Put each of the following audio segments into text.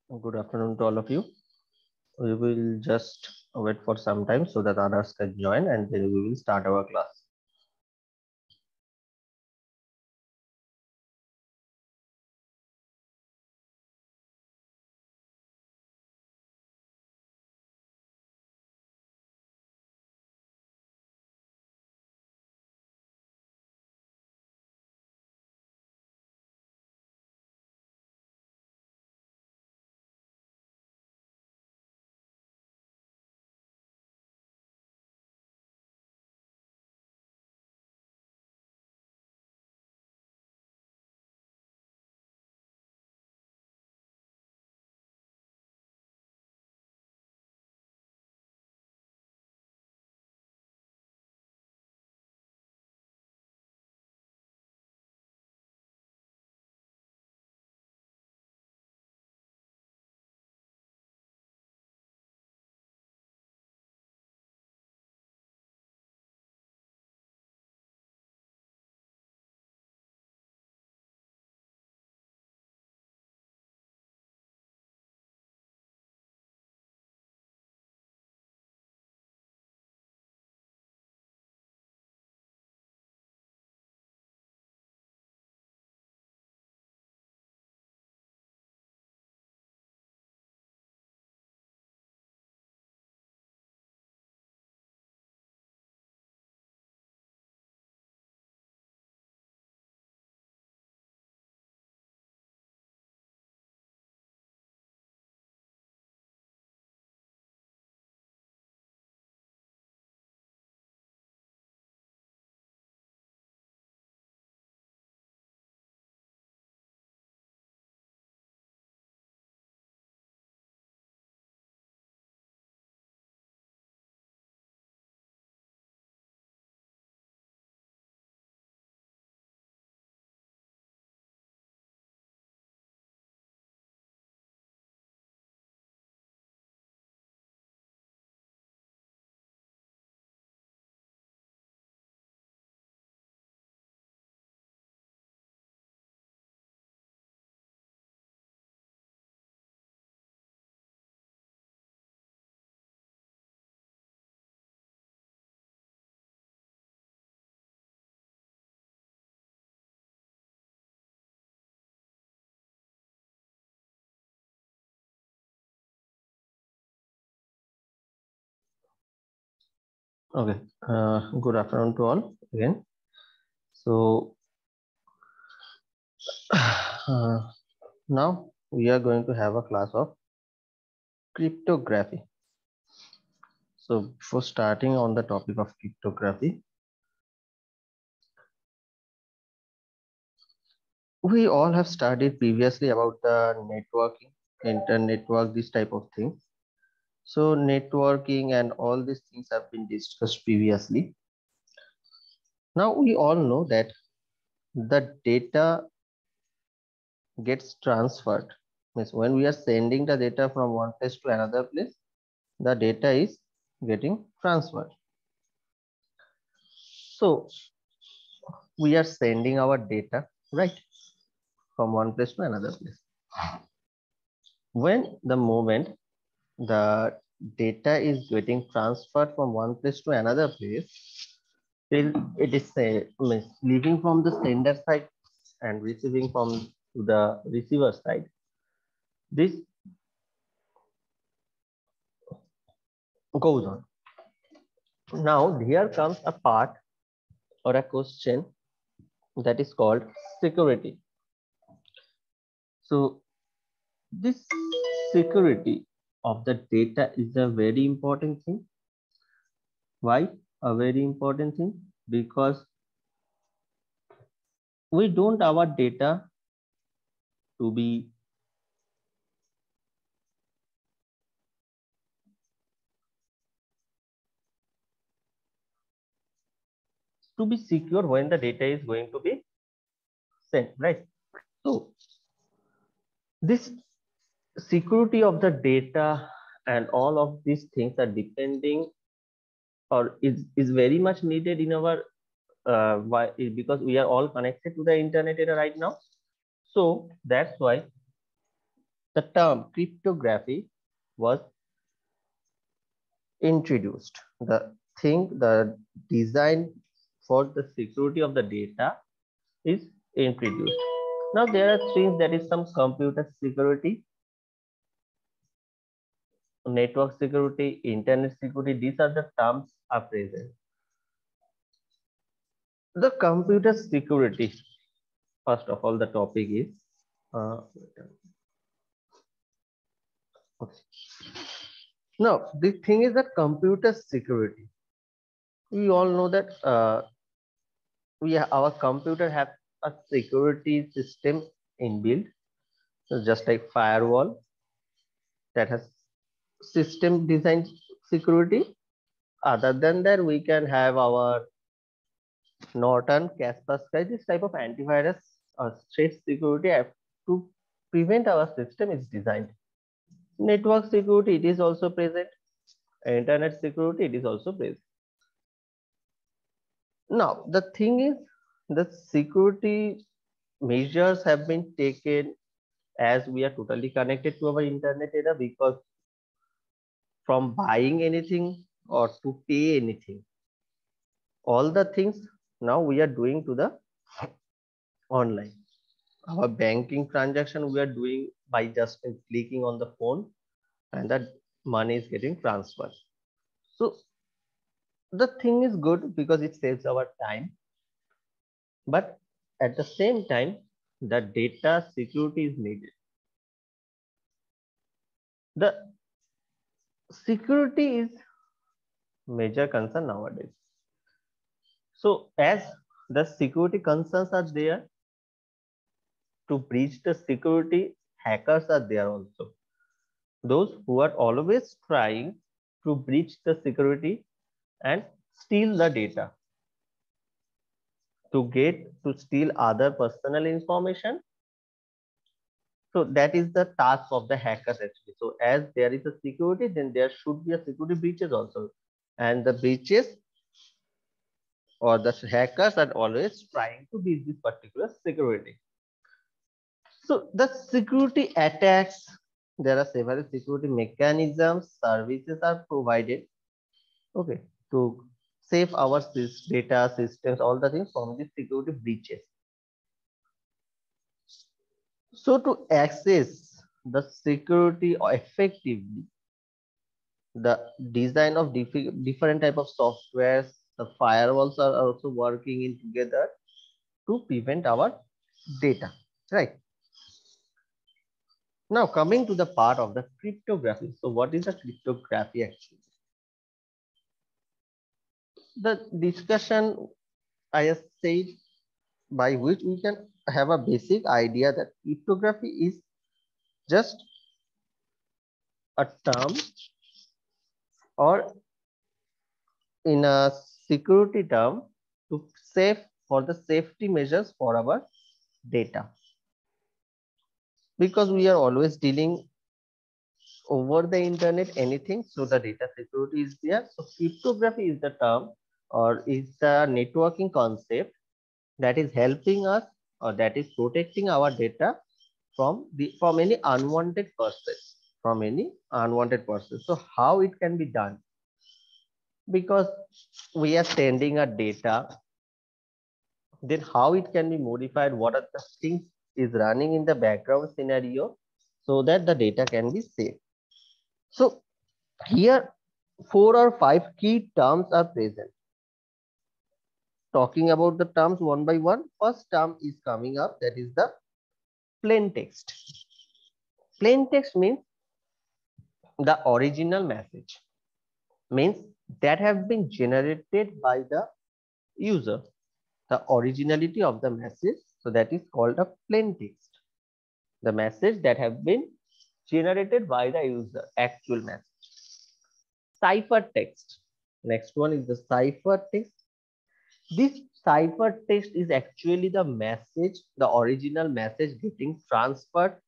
Good afternoon to all of you. We will just wait for some time so that others can join and then we will start our class. Okay, good afternoon to all again. So now we are going to have a class of cryptography. So before starting on the topic of cryptography, we all have studied previously about the networking, internet, this type of thing. So networking and all these things have been discussed previously. Now we all know that the data gets transferred. Means when we are sending the data from one place to another place, the data is getting transferred. So we are sending our data, right, from one place to another place. When the moment the data is getting transferred from one place to another place, till it is leaving from the sender side and receiving from the receiver side. This goes on. Now here comes a part or a question that is called security. So this security of the data is a very important thing. Why a very important thing? Because we don't our data to be secure when the data is going to be sent, right? So this security of the data and all of these things are depending or is very much needed in our why because we are all connected to the internet era right now. So that's why the term cryptography was introduced. The design for the security of the data is introduced. Now there are things, that is some computer security, network security, internet security. These are the terms are present. The computer security, first of all, the topic is uh, okay. Now the thing is that computer security. We all know that our computer have a security system inbuilt, so just like firewall that has system designed security. Other than that, we can have our Norton, Kaspersky, this type of antivirus or stress security to prevent our system is designed. Network security, it is also present. Internet security, it is also present. Now, the thing is, the security measures have been taken as we are totally connected to our internet era, because from buying anything or to pay anything, all the things now we are doing to the online. Our banking transaction we are doing by just clicking on the phone, and that money is getting transferred. So the thing is good because it saves our time, but at the same time, the data security is needed. The security is major concern nowadays. So as the security concerns are there, to breach the security, hackers are there also. Those who are always trying to breach the security and steal the data, to steal other personal information. So that is the task of the hackers actually. So as there is a security, then there should be a security breaches also, and the breaches or the hackers are always trying to breach this particular security. So the security attacks, there are several security mechanisms, services are provided, okay, to save our data systems, all the things from the security breaches. So to access the security effectively, the design of different type of softwares, the firewalls are also working in together to prevent our data, right? Now coming to the part of the cryptography. So what is the cryptography actually? The discussion I have said, by which we can have a basic idea that cryptography is just a term, or in a security term, to save for the safety measures for our data, because we are always dealing over the internet anything, so the data security is there. So cryptography is the term, or is the networking concept that is helping us, or that is protecting our data from any unwanted process, so how it can be done? Because we are sending a data, then how it can be modified, what are the things is running in the background scenario, so that the data can be saved. So here 4 or 5 key terms are present. Talking about the terms one by one, first term is coming up, that is the plain text. Plain text means the original message, means that have been generated by the user, the originality of the message, so that is called a plain text. The message that have been generated by the user, actual message. Cipher text, next one is the cipher text. This cipher text is actually the message, the original message getting transferred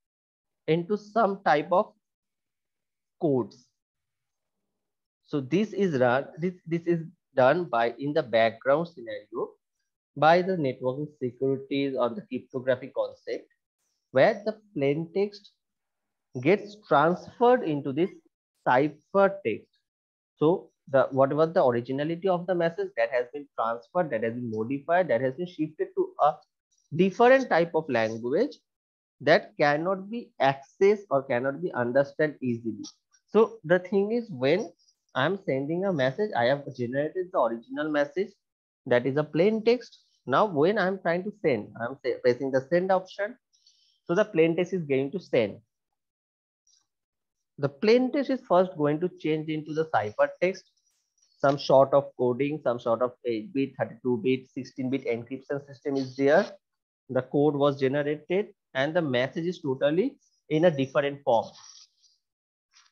into some type of codes. So this is done by in the background scenario by the networking securities or the cryptography concept, where the plain text gets transferred into this ciphertext. So the whatever the originality of the message that has been transferred, that has been modified, that has been shifted to a different type of language that cannot be accessed or cannot be understood easily. So the thing is, when I'm sending a message, I have generated the original message that is a plain text. Now when I'm trying to send, I'm pressing the send option. So the plain text is going to send. The plain text is first going to change into the ciphertext, some sort of coding, some sort of 8-bit, 32-bit, 16-bit encryption system is there. The code was generated and the message is totally in a different form.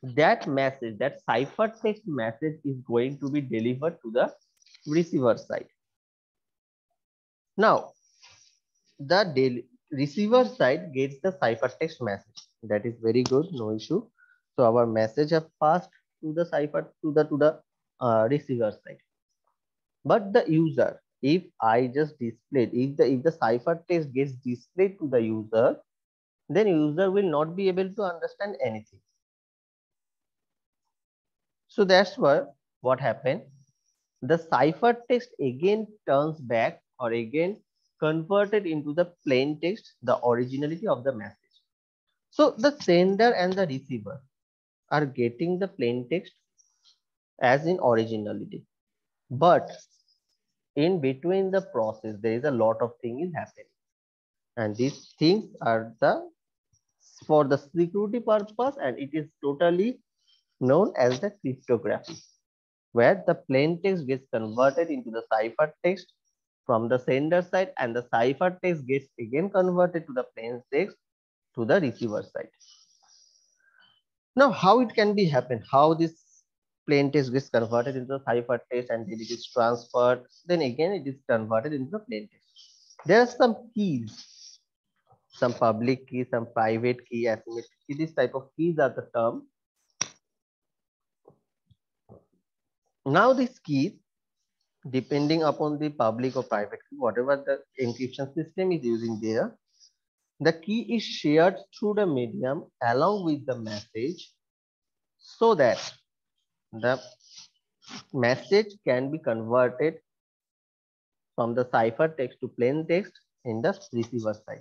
That message, that ciphertext message is going to be delivered to the receiver side. Now, the receiver side gets the ciphertext message. That is very good, no issue. So our message have passed to the receiver side. But the user, if I just displayed, if the ciphertext gets displayed to the user, then user will not be able to understand anything. So that's why what happened. The ciphertext again turns back or again converted into the plain text, the originality of the message. So the sender and the receiver are getting the plain text as in originality. But in between the process, there is a lot of things happening. And these things are the for the security purpose, and it is totally known as the cryptography, where the plain text gets converted into the ciphertext from the sender side, and the ciphertext gets again converted to the plain text to the receiver side. Now, how it can be happen? How this plain text gets converted into the ciphertext and then it is transferred, then again it is converted into the plain text. There are some keys, some public key, some private key, asymmetric key. This type of keys are the term. Now these keys, depending upon the public or private key, whatever the encryption system is using there, the key is shared through the medium along with the message so that the message can be converted from the ciphertext to plain text in the receiver side.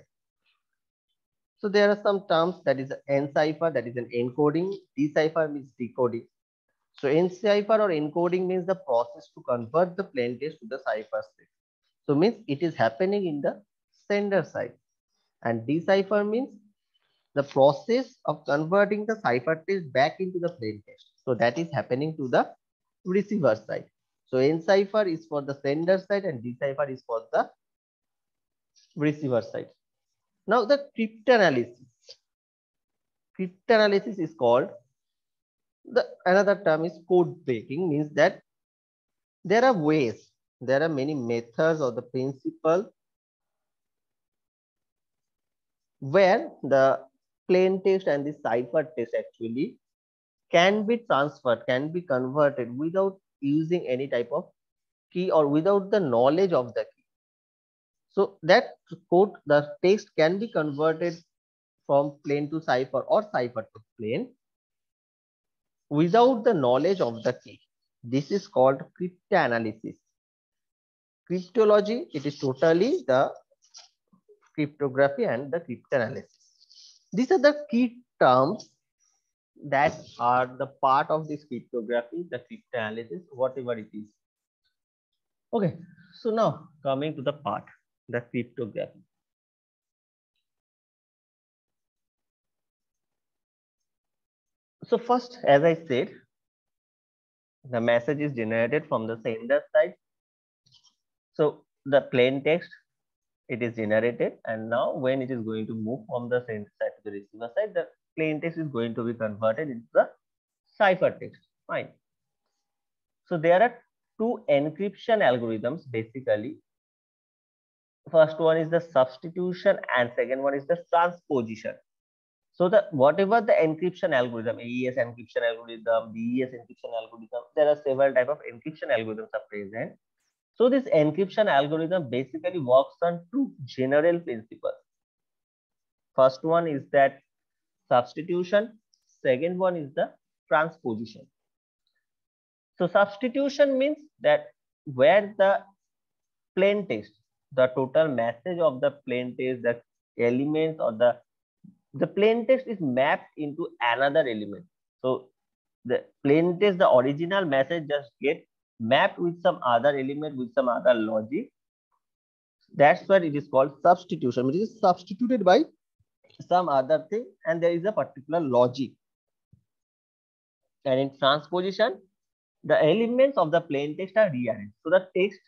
So there are some terms, that is encipher, that is an encoding, decipher means decoding. So encipher or encoding means the process to convert the plain text to the ciphertext. So means it is happening in the sender side. And decipher means the process of converting the ciphertext back into the plain text. So that is happening to the receiver side. So encipher is for the sender side and decipher is for the receiver side. Now the cryptanalysis. Cryptanalysis is called, another term is code breaking, means that there are ways, there are many methods or the principle where the plain text and the ciphertext actually can be transferred, can be converted without using any type of key or without the knowledge of the key. So that code, the text can be converted from plain to cipher or cipher to plain without the knowledge of the key. This is called cryptanalysis. Cryptology, it is totally the cryptography and the cryptanalysis. These are the key terms that are the part of this cryptography, the cryptanalysis, whatever it is. Okay, so now coming to the part, the cryptography. So first, as I said, the message is generated from the sender side. So the plain text, it is generated, and now when it is going to move from the sender side to the receiver side, the plain text is going to be converted into the ciphertext. Fine. So there are two encryption algorithms basically. First one is the substitution and second one is the transposition. So the whatever the encryption algorithm, AES encryption algorithm, DES encryption algorithm, there are several type of encryption algorithms are present. So this encryption algorithm basically works on two general principles. First one is that substitution. Second one is the transposition. So substitution means that where the plain text, the total message of the plain text, the elements or the plain text is mapped into another element. So the plain text, the original message just get mapped with some other element, with some other logic. That's why it is called substitution, which is substituted by some other thing and there is a particular logic. And in transposition, the elements of the plain text are rearranged. So the text,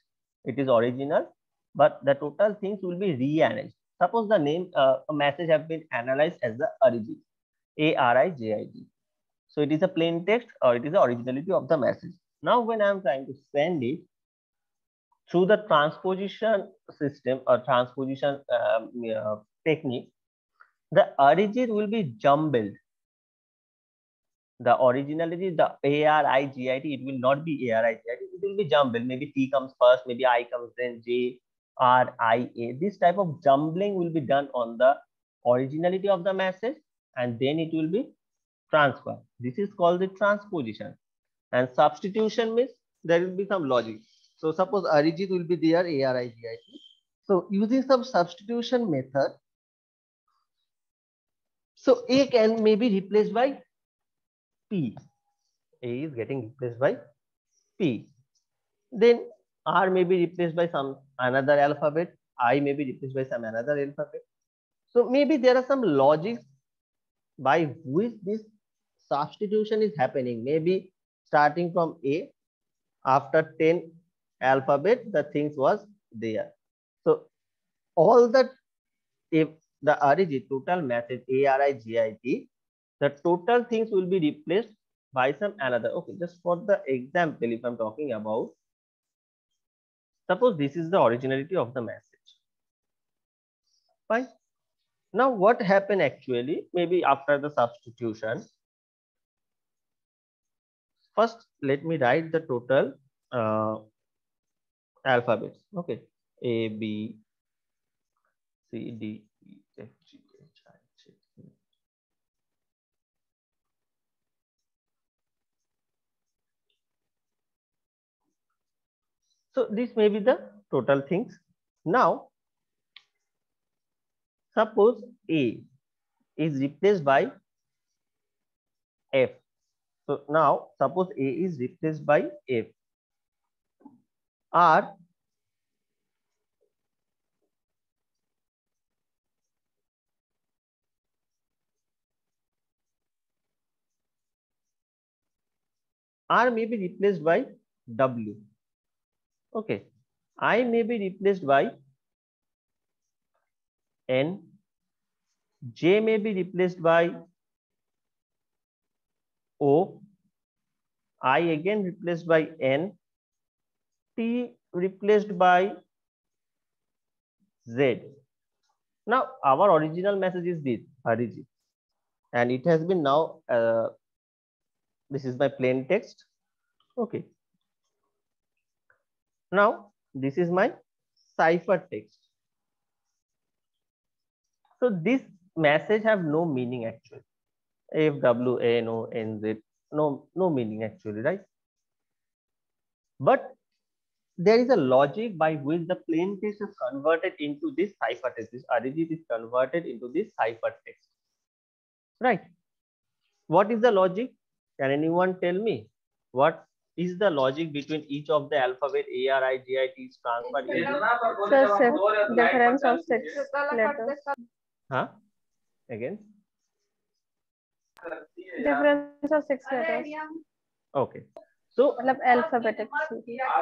it is original, but the total things will be rearranged. Suppose the name, a message have been analyzed as the origin, ARIJIT. So it is a plain text or it is the originality of the message. Now when I am trying to send it through the transposition system or transposition technique, the origin will be jumbled. The originality, the ARIGIT, it will not be ARIGIT, it will be jumbled. Maybe T comes first, maybe I comes then, J, R, I, A. This type of jumbling will be done on the originality of the message and then it will be transferred. This is called the transposition. And substitution means there will be some logic. So suppose Arijit will be there, ARIGIT. So using some substitution method, so A can maybe replaced by P. A is getting replaced by P. Then R may be replaced by some another alphabet. I may be replaced by some another alphabet. So maybe there are some logics by which this substitution is happening. Maybe starting from A, after 10 alphabet, the things was there. So all that, if the origin total message ARIGIT, the total things will be replaced by some another. Okay, just for the example, if I'm talking about, suppose this is the originality of the message. Fine. Now what happened actually, maybe after the substitution, first let me write the total alphabets. Okay, A, B, C, D, E, F, G, H, I, J, K. So this may be the total things. Now, suppose A is replaced by F. So now suppose A is replaced by F. R may be replaced by W. Okay. I may be replaced by N. J may be replaced by O. I again replaced by N. T replaced by Z. Now our original message is this origin, and it has been now this is my plain text. Okay. Now this is my cipher text. So this message have no meaning actually. F, W, N, O, N, Z, no meaning actually, right? But there is a logic by which the plain text is converted into this cipher text. This origin is converted into this cipher text, right? What is the logic? Can anyone tell me? What is the logic between each of the alphabet ARIGIT is transferred into? So difference of 6 letters. Huh? Again? Difference of 6 letters. Okay. So Alphabetic.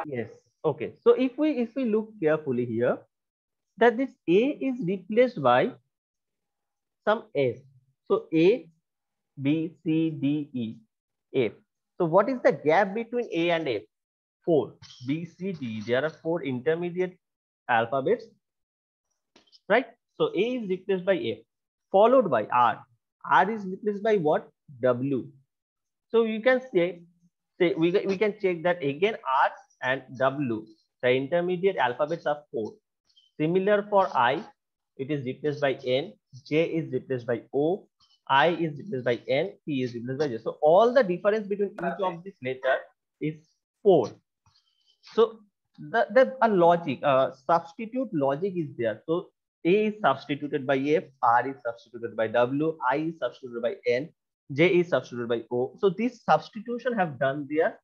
yes. Okay. So if we look carefully here, that this A is replaced by some S. So A, B, C, D, E, F. So what is the gap between A and F? 4. B, C, D. There are 4 intermediate alphabets, right? So A is replaced by F, followed by R. R is replaced by what? W. So you can say we can check that again R and W. The intermediate alphabets are 4. Similar for I, it is replaced by N. J is replaced by O. I is replaced by N, P is replaced by J. So all the difference between each of these letter is 4. So a logic, substitute logic is there. So A is substituted by F, R is substituted by W, I is substituted by N, J is substituted by O. So this substitution have done there.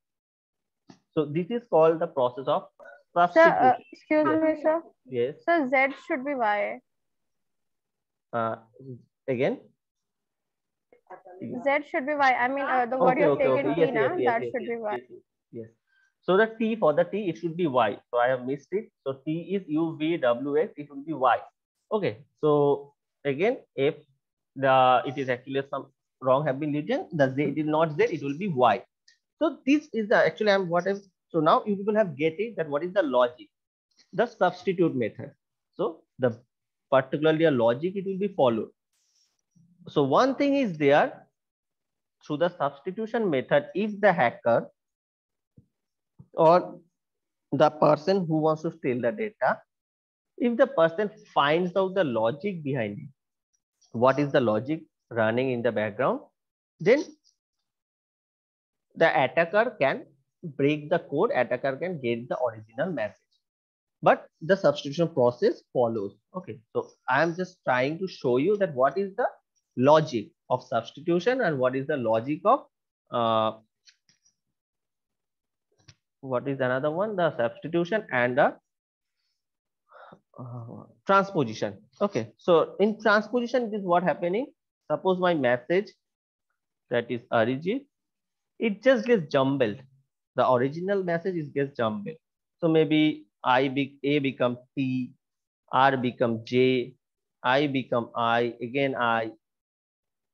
So this is called the process of substitution. Sir, excuse me, sir. Yes. So Z should be Y. Again. Z should be Y. I mean, the what you have taken T now, that should be Y. Yes. So the T, for the T, it should be Y. So I have missed it. So T is U, V, W, X, it will be Y. Okay. So again, if it is actually some wrong have been written, the Z, it is not Z, it will be Y. So this is the actually so now you people have get it that what is the logic, the substitute method. So the particularly a logic it will be followed. So one thing is there through the substitution method, if the hacker or the person who wants to steal the data, if the person finds out the logic behind it, what is the logic running in the background, then the attacker can break the code, attacker can get the original message. But the substitution process follows. Okay, so I am just trying to show you that what is the logic of substitution and what is the logic of what is another one, the substitution and the transposition. Okay, so in transposition, this is what happening. Suppose my message that is origin, it just gets jumbled. The original message is gets jumbled. So maybe A become T, R become J, I become I, again I,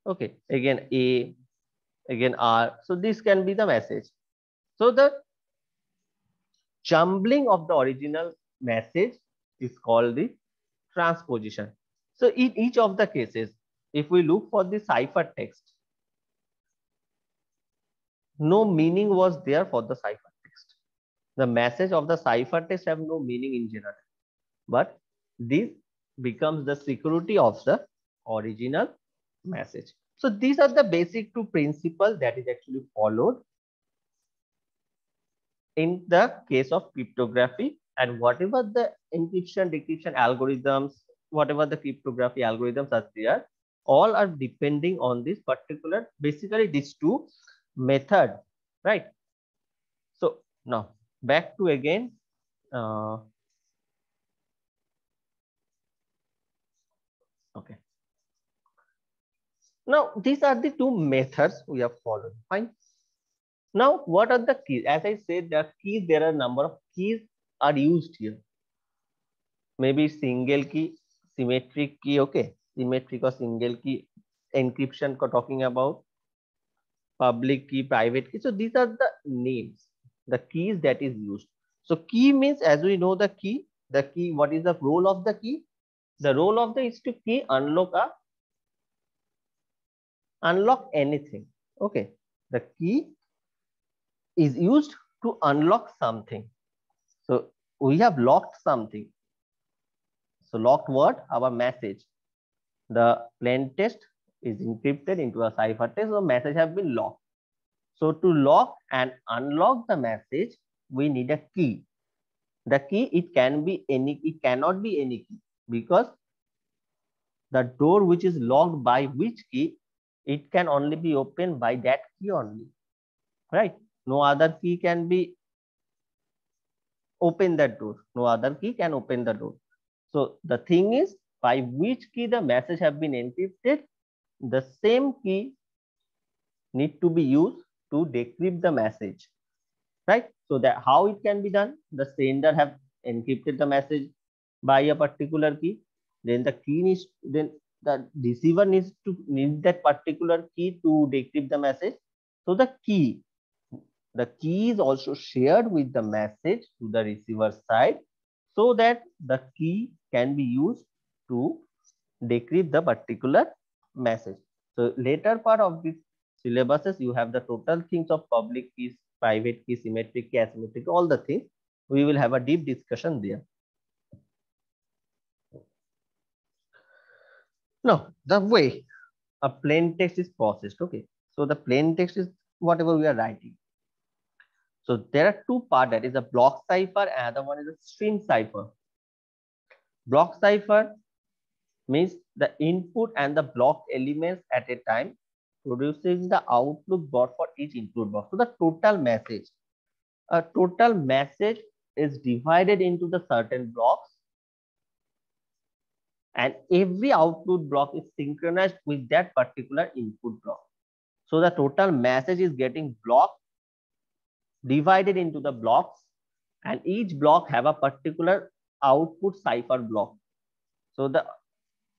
okay, again A, again R. So this can be the message. So the jumbling of the original message is called the transposition. So in each of the cases, if we look for the ciphertext, no meaning was there for the ciphertext. The message of the ciphertext have no meaning in general, but this becomes the security of the original message. So these are the basic two principles that is actually followed in the case of cryptography, and whatever the encryption, decryption algorithms, whatever the cryptography algorithms are there, all are depending on this particular, basically these two methods, right? So now back to again, okay. Now these are the two methods we have followed, fine. Now what are the keys? As I said, there are keys, there are a number of keys are used here. Maybe single key, symmetric key, okay, symmetric or single key, encryption talking about, public key, private key. So these are the names, the keys that is used. So key means, as we know, the key, what is the role of the key? The role of the is to key unlock anything. Okay, the key is used to unlock something. So we have locked something. So locked what? Our message. The plain text is encrypted into a ciphertext. So message have been locked. So to lock and unlock the message, we need a key. The key, it cannot be any key, because the door which is locked by which key, it can only be opened by that key only, right? No other key can be open that door. No other key can open the door. So the thing is, by which key the message have been encrypted, the same key need to be used to decrypt the message, right? So that how it can be done, the sender have encrypted the message by a particular key, then the receiver needs that particular key to decrypt the message. So the key is also shared with the message to the receiver side, so that the key can be used to decrypt the particular message. So later part of this syllabuses, you have the total things of public keys, private key, symmetric key, asymmetric, all the things. We will have a deep discussion there. Now, the way a plain text is processed. Okay, so the plain text is whatever we are writing. So there are two parts, that is a block cipher and the other one is a stream cipher. Block cipher means the input and the block elements at a time producing the output box for each input box. So the total message, a total message is divided into the certain blocks, and every output block is synchronized with that particular input block. So the total message is getting blocked, divided into the blocks, and each block have a particular output cipher block. So the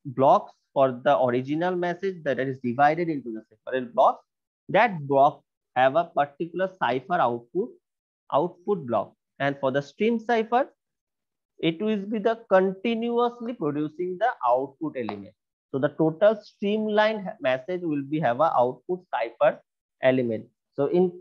blocks for the original message that is divided into the separate blocks, that block have a particular cipher output block. And for the stream cipher, it will be the continuously producing the output element. So the total streamlined message will be have a output cipher element. So in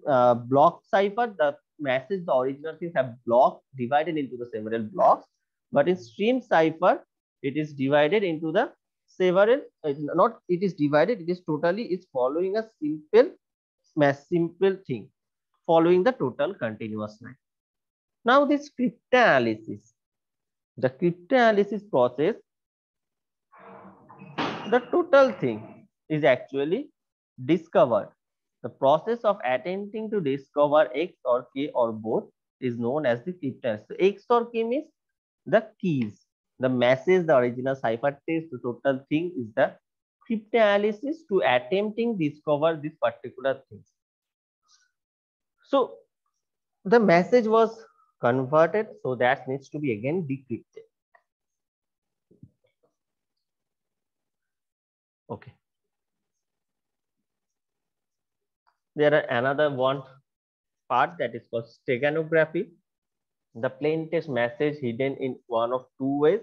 block cipher, the message, the original things have block divided into the several blocks, but in stream cipher, it is divided into the several, not it is divided, it is totally is following a simple thing, following the total continuous line. Now this cryptanalysis, the cryptanalysis process, the total thing is actually discovered. The process of attempting to discover X or K or both is known as the cryptanalysis. So X or K means the keys, the message, the original cipher text, the total thing is the cryptanalysis to attempting discover this particular thing. So the message was converted, so that needs to be again decrypted. Okay. There are another one part that is called steganography. The plain text message hidden in one of two ways.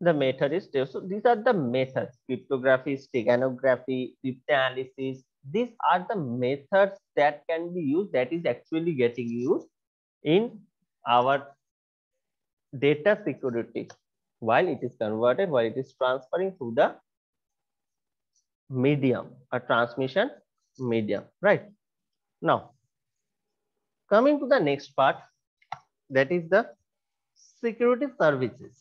The method is so these are the methods: cryptography, steganography, cryptanalysis. These are the methods that can be used, that is actually getting used in our data security while it is converted, while it is transferring through the medium, a transmission medium, right? Now, coming to the next part, that is the security services.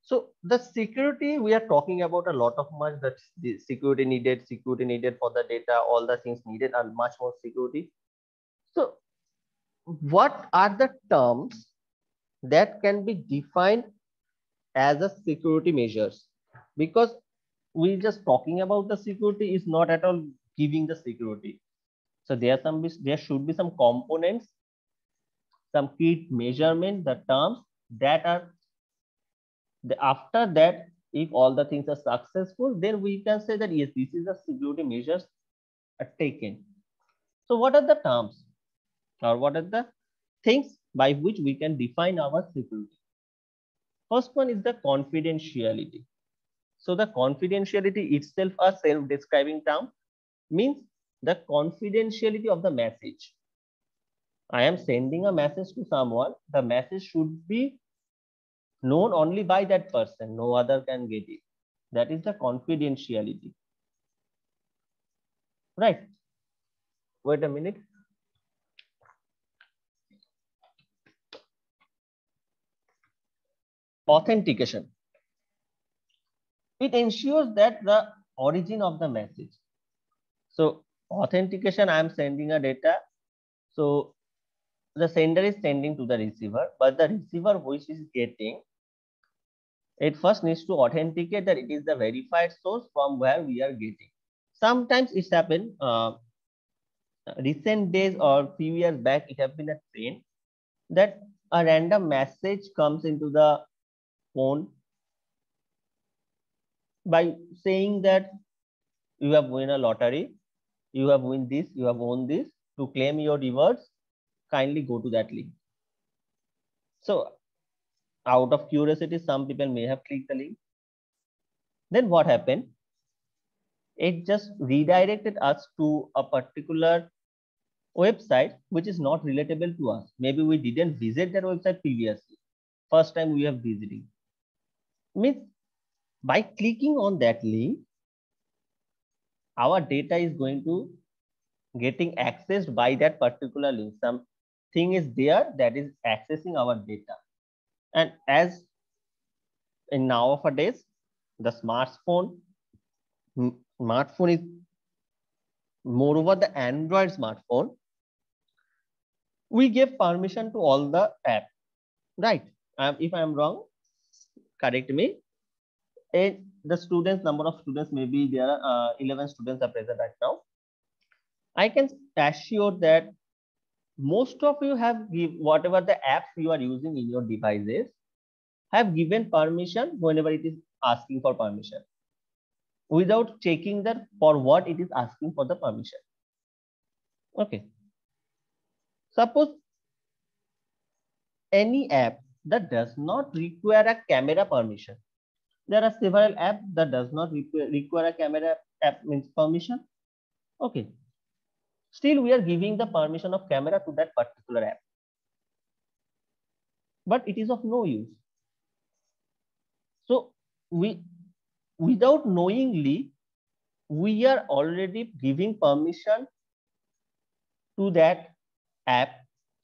So the security, we are talking about a lot of much, that the security needed for the data, all the things needed are much more security. So what are the terms that can be defined as a security measures? Because we just talking about the security is not at all giving the security. So there should be some components, some key measurement, the terms that are after that, if all the things are successful, then we can say that yes, this is the security measures are taken. So what are the terms, or what are the things by which we can define our security? First one is the confidentiality. So the confidentiality itself, a self-describing term, means the confidentiality of the message. I am sending a message to someone, the message should be known only by that person, no other can get it. That is the confidentiality. Right. Wait a minute. Authentication. It ensures that the origin of the message. So authentication, I am sending a data. So the sender is sending to the receiver, but the receiver which is getting, it first needs to authenticate that it is the verified source from where we are getting. Sometimes it's happened, recent days or few years back, it has been a trend that a random message comes into the phone by saying that you have won a lottery, you have won this, you have won this. To claim your rewards, kindly go to that link. So out of curiosity, some people may have clicked the link. Then what happened? It just redirected us to a particular website which is not relatable to us. Maybe we didn't visit that website previously. First time we are visiting. Means By clicking on that link, our data is going to getting accessed by that particular link. Something is there that is accessing our data. And as in nowadays, the smartphone is moreover the Android smartphone, we give permission to all the app, right? If I'm wrong, correct me. And the students, number of students, maybe there are 11 students are present right now. I can assure that most of you have whatever the apps you are using in your devices have given permission whenever it is asking for permission, without checking that for what it is asking for the permission. Okay. Suppose any app that does not require a camera permission. There are several apps that does not require a camera app means permission. Okay. Still, we are giving the permission of camera to that particular app. But it is of no use. So without knowingly, we are already giving permission to that app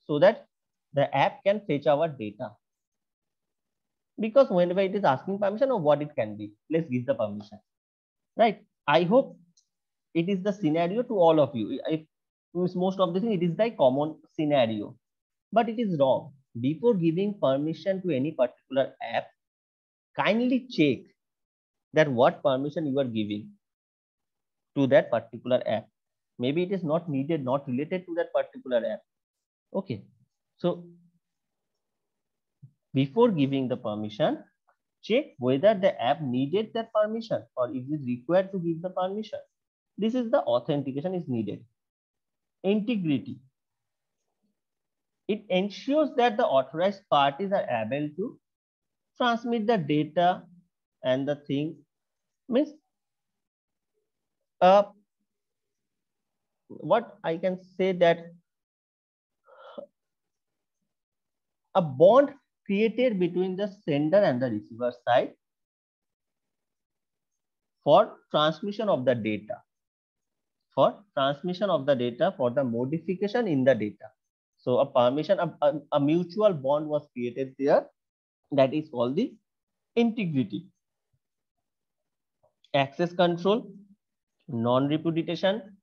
so that the app can fetch our data. Because whenever it is asking permission or what it can be, let's give the permission, right? I hope it is the scenario to all of you. If most of the thing, it is the common scenario, but it is wrong. Before giving permission to any particular app, kindly check that what permission you are giving to that particular app. Maybe it is not needed, not related to that particular app. Okay. So before giving the permission, check whether the app needed that permission or is it required to give the permission. This is the authentication is needed. Integrity. It ensures that the authorized parties are able to transmit the data and the thing means what I can say that a bond created between the sender and the receiver side for transmission of the data, for the modification in the data. So a permission, a mutual bond was created there, that is called the integrity. Access control, non-repudiation,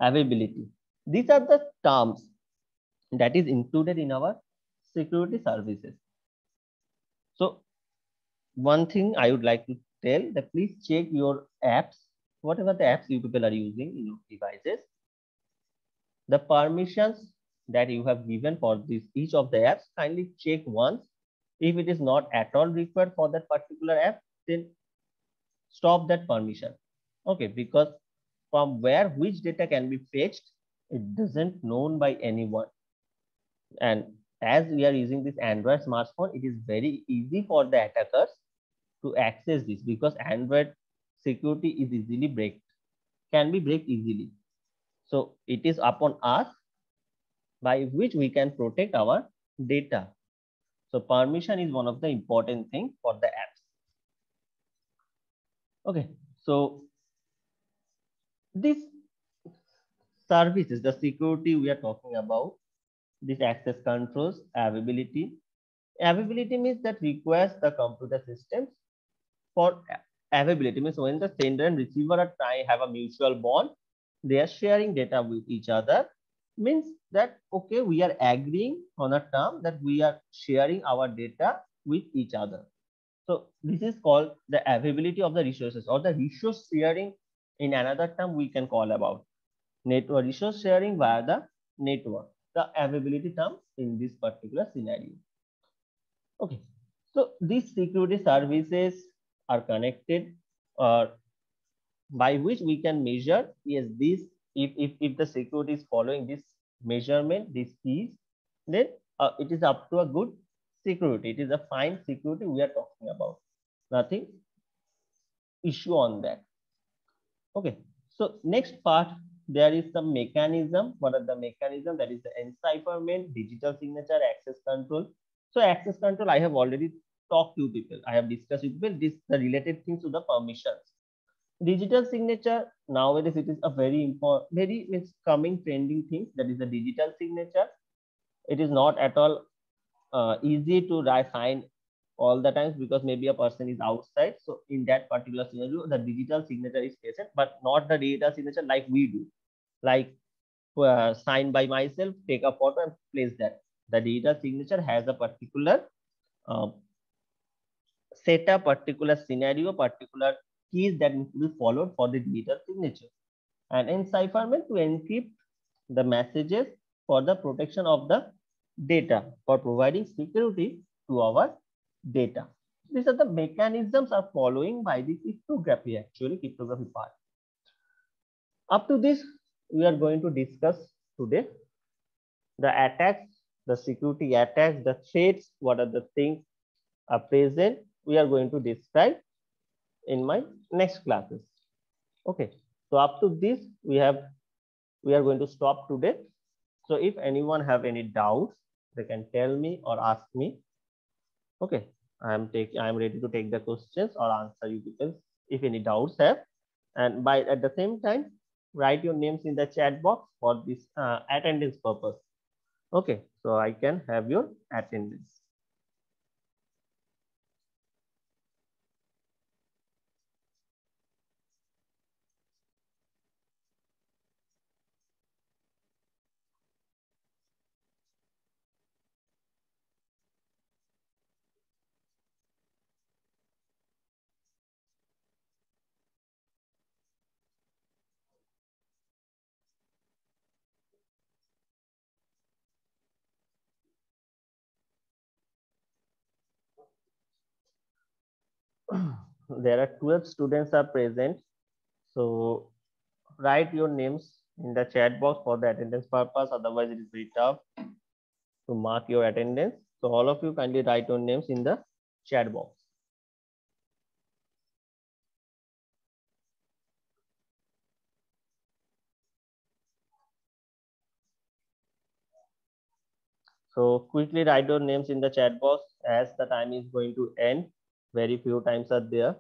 availability. These are the terms that is included in our security services. So one thing I would like to tell that please check your apps, whatever the apps you people are using in your devices, the permissions that you have given for this each of the apps, kindly check once. If it is not at all required for that particular app, then stop that permission. Okay, because from where which data can be fetched, it doesn't known by anyone. And as we are using this Android smartphone, it is very easy for the attackers to access this, because Android security is easily breaked, can be break easily. So it is upon us by which we can protect our data. So permission is one of the important things for the apps. Okay, so this services, the security we are talking about, this access controls, availability. Availability means that requires the computer systems for availability, means when the sender and receiver are trying have a mutual bond, they are sharing data with each other, means that okay, we are agreeing on a term that we are sharing our data with each other. So this is called the availability of the resources, or the resource sharing in another term we can call about network resource sharing via the network, the availability term in this particular scenario. Okay, so these security services are connected by which we can measure, yes, this if the security is following this measurement, these keys, then it is up to a good security. It is a fine security we are talking about. Nothing issue on that. Okay, so next part, there is some mechanism. What are the mechanism? That is the encipherment, digital signature, access control. So access control I have already talk to people. I have discussed with people this the related things to the permissions. Digital signature, nowadays it is a very important, very means coming trending thing, that is the digital signature. It is not at all easy to sign all the times, because maybe a person is outside. So in that particular scenario, the digital signature is present, but not the digital signature like we do, like sign by myself, take a photo and place that. The digital signature has a particular uh, set a particular scenario, particular keys that need to be followed for the digital signature. And encipherment to encrypt the messages for the protection of the data, for providing security to our data. These are the mechanisms are following by the cryptography, actually cryptography part. Up to this, we are going to discuss today the attacks, the security attacks, the threats, what are the things are present. We are going to describe in my next classes. Okay, so up to this, we are going to stop today. So if anyone have any doubts, they can tell me or ask me. Okay, I am ready to take the questions or answer you people if any doubts have. And by at the same time, write your names in the chat box for this attendance purpose. Okay, so I can have your attendance. There are 12 students are present. So write your names in the chat box for the attendance purpose. Otherwise, it is very tough to mark your attendance. So all of you kindly write your names in the chat box. So quickly write your names in the chat box as the time is going to end. Very few times are there.